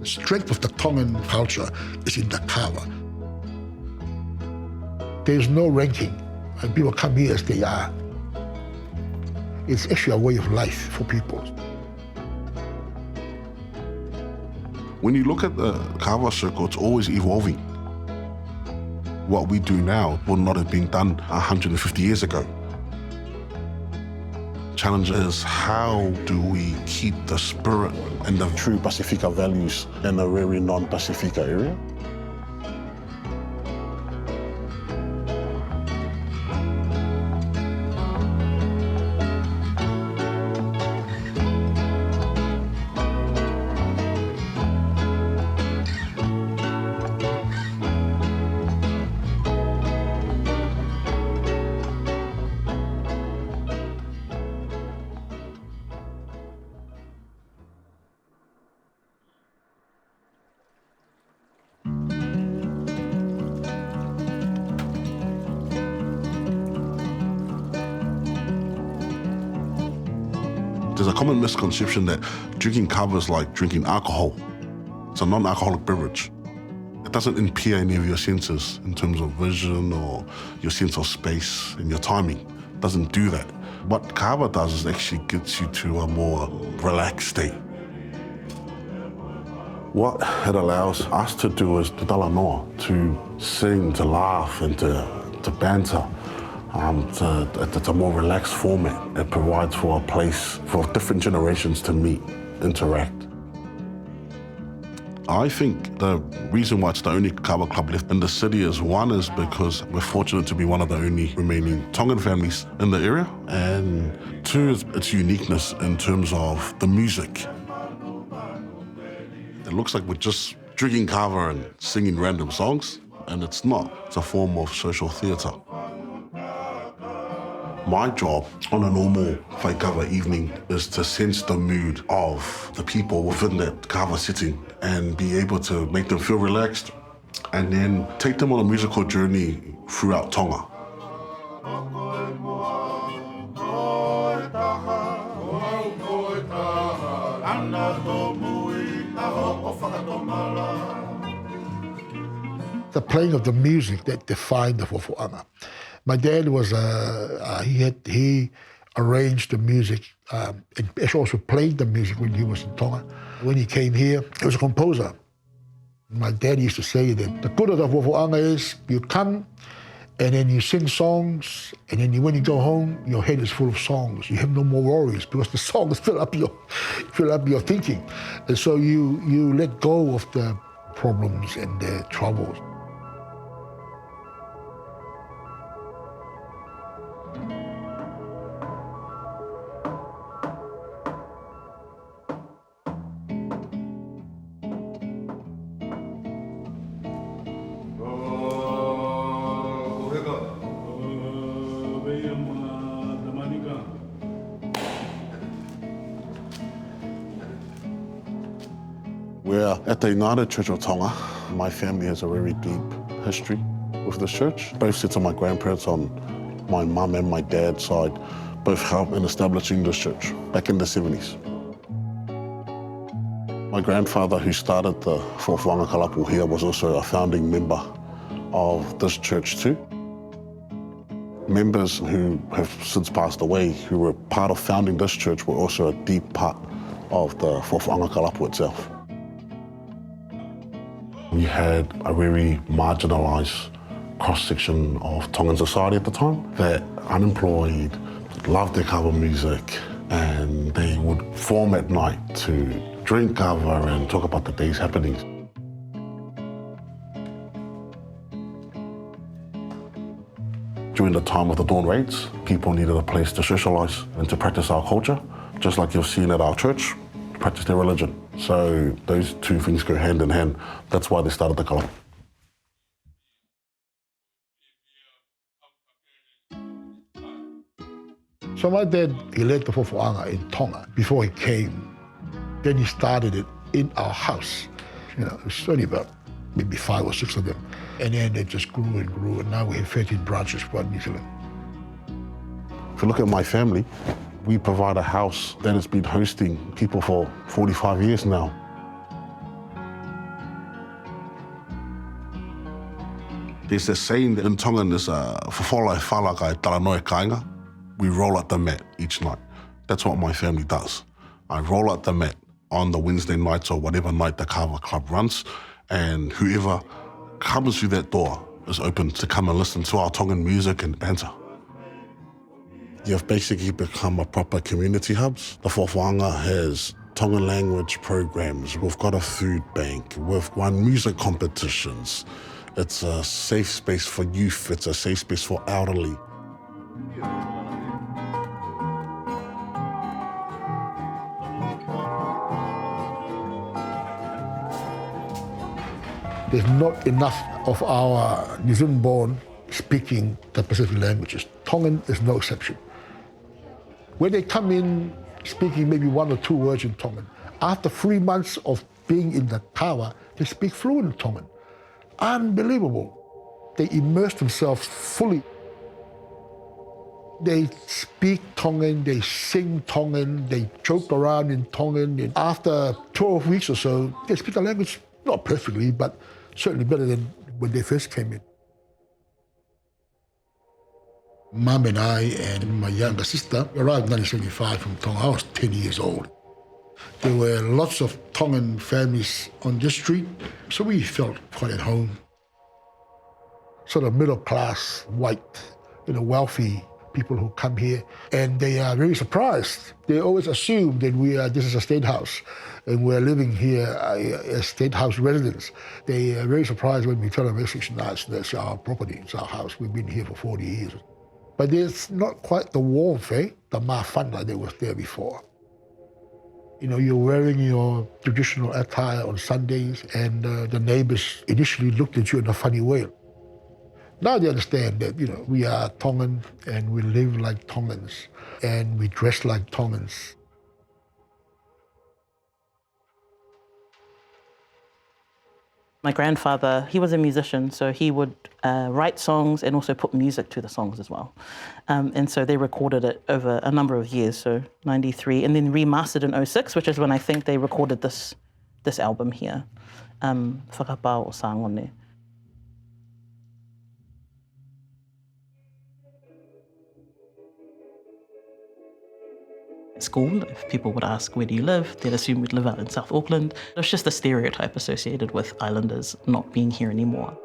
The strength of the Tongan culture is in the Kava. There's no ranking, and people come here as they are. It's actually a way of life for people. When you look at the Kava circle, it's always evolving. What we do now would not have been done 150 years ago. Challenge is, how do we keep the spirit and the true Pacifica values in a very non-Pacifica area? There's a common misconception that drinking kava is like drinking alcohol. It's a non-alcoholic beverage. It doesn't impair any of your senses in terms of vision or your sense of space and your timing. It doesn't do that. What kava does is actually gets you to a more relaxed state. What it allows us to do is to tala noa, to sing, to laugh, and to banter. It's a more relaxed format. It provides for a place for different generations to meet, interact. I think the reason why it's the only Kava club left in the city is, one, is because we're fortunate to be one of the only remaining Tongan families in the area, and two, is its uniqueness in terms of the music. It looks like we're just drinking kava and singing random songs, and it's not. It's a form of social theatre. My job on a normal faikava evening is to sense the mood of the people within that kava sitting and be able to make them feel relaxed and then take them on a musical journey throughout Tonga. The playing of the music that defined the fofo'anga. My dad was, he arranged the music and also played the music when he was in Tonga. When he came here, he was a composer. My dad used to say that the good of the fofo'anga is you come and then you sing songs, and then when you go home, your head is full of songs. You have no more worries because the songs fill up your thinking. And so you let go of the problems and the troubles. We're at the United Church of Tonga. My family has a very deep history with this church. Both sets of my grandparents on my mum and my dad's side both helped in establishing this church back in the 70s. My grandfather, who started the fofo'anga kalapu here, was also a founding member of this church too. Members who have since passed away, who were part of founding this church, were also a deep part of the fofo'anga kalapu itself. We had a very marginalised cross-section of Tongan society at the time that unemployed, loved their kava music, and they would form at night to drink kava and talk about the day's happenings. During the time of the dawn raids, people needed a place to socialise and to practice our culture, just like you've seen at our church, practice their religion. So those two things go hand in hand. That's why they started the kalapu. So my dad, he led the fofo'anga in Tonga before he came. Then he started it in our house. You know, it was only about maybe 5 or 6 of them. And then it just grew and grew, and now we have 13 branches throughout New Zealand. If you look at my family, we provide a house that has been hosting people for 45 years now. There's this saying in Tongan, there's a fofo'anga talanoe kainga. We roll out the mat each night. That's what my family does. I roll out the mat on the Wednesday nights or whatever night the Kava Club runs, and whoever comes through that door is open to come and listen to our Tongan music and banter. You've basically become a proper community hub. The fofo'anga has Tongan language programs. We've got a food bank. We've won music competitions. It's a safe space for youth. It's a safe space for elderly. There's not enough of our New Zealand born speaking the Pacific languages. Tongan is no exception. When they come in speaking maybe 1 or 2 words in Tongan, after 3 months of being in the Kava, they speak fluent Tongan. Unbelievable. They immerse themselves fully. They speak Tongan, they sing Tongan, they joke around in Tongan. And after 12 weeks or so, they speak the language, not perfectly, but certainly better than when they first came in. Mum and I and my younger sister arrived in 1975 from Tonga. I was 10 years old. There were lots of Tongan families on this street, so we felt quite at home. Sort of middle class, white, wealthy people who come here, and they are very surprised. They always assume that this is a state house, and we're living here as state house residents. They are very surprised when we tell them it's our property, it's our house. We've been here for 40 years. But there's not quite the warmth, the mafana that was there before. You're wearing your traditional attire on Sundays, and the neighbors initially looked at you in a funny way. Now they understand that, we are Tongan, and we live like Tongans, and we dress like Tongans. My grandfather, he was a musician, so he would write songs and also put music to the songs as well. And so they recorded it over a number of years, so 93, and then remastered in 06, which is when I think they recorded this album here, Whakapā o Sangone. School, if people would ask, where do you live? They'd assume we'd live out in South Auckland. It was just a stereotype associated with islanders not being here anymore.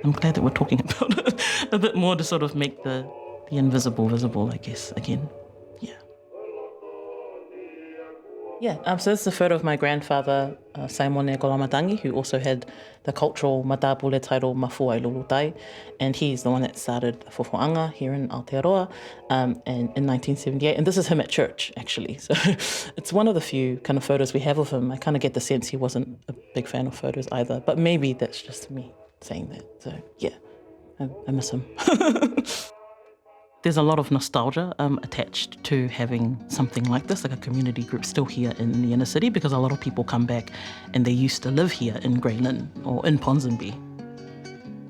I'm glad that we're talking about it a bit more to sort of make the invisible visible, I guess, again. Yeah, so this is a photo of my grandfather, Saimone Koloamatangi, who also had the cultural matapule title Mafua i Lulutai, and he's the one that started fofo'anga here in Aotearoa in 1978, and this is him at church, actually. So it's one of the few kind of photos we have of him. I kind of get the sense he wasn't a big fan of photos either, but maybe that's just me saying that. So yeah, I miss him. There's a lot of nostalgia attached to having something like this, like a community group still here in the inner city, because a lot of people come back and they used to live here in Grey Lynn or in Ponsonby.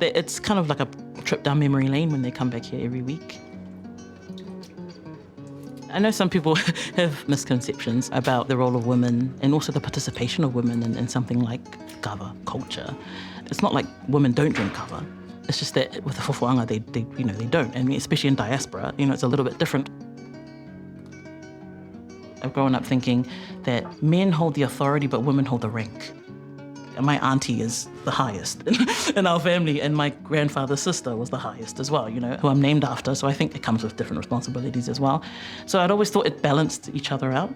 It's kind of like a trip down memory lane when they come back here every week. I know some people have misconceptions about the role of women and also the participation of women in something like Kava culture. It's not like women don't drink Kava. It's just that with the fofo'anga, they don't. I mean, especially in diaspora, it's a little bit different. I've grown up thinking that men hold the authority, but women hold the rank. And my auntie is the highest in our family, and my grandfather's sister was the highest as well, who I'm named after. So I think it comes with different responsibilities as well. So I'd always thought it balanced each other out.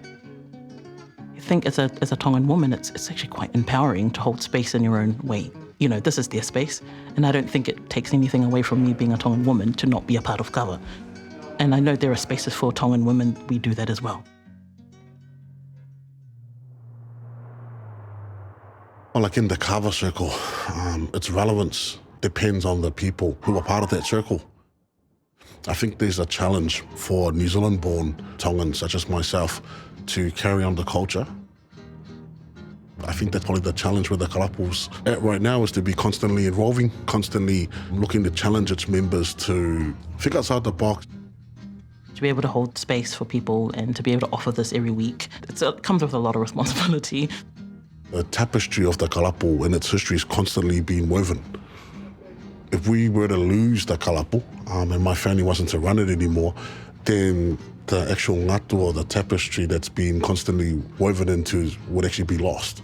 I think as a Tongan woman, it's actually quite empowering to hold space in your own way. This is their space, and I don't think it takes anything away from me being a Tongan woman to not be a part of Kava. And I know there are spaces for Tongan women, we do that as well. Well, like in the Kava circle, its relevance depends on the people who are part of that circle. I think there's a challenge for New Zealand-born Tongans, such as myself, to carry on the culture. I think that's probably the challenge with the kalapus at right now, is to be constantly evolving, constantly looking to challenge its members to think outside the box. To be able to hold space for people and to be able to offer this every week, it comes with a lot of responsibility. The tapestry of the kalapu and its history is constantly being woven. If we were to lose the kalapu and my family wasn't to run it anymore, then the actual ngatu or the tapestry that's been constantly woven into would actually be lost.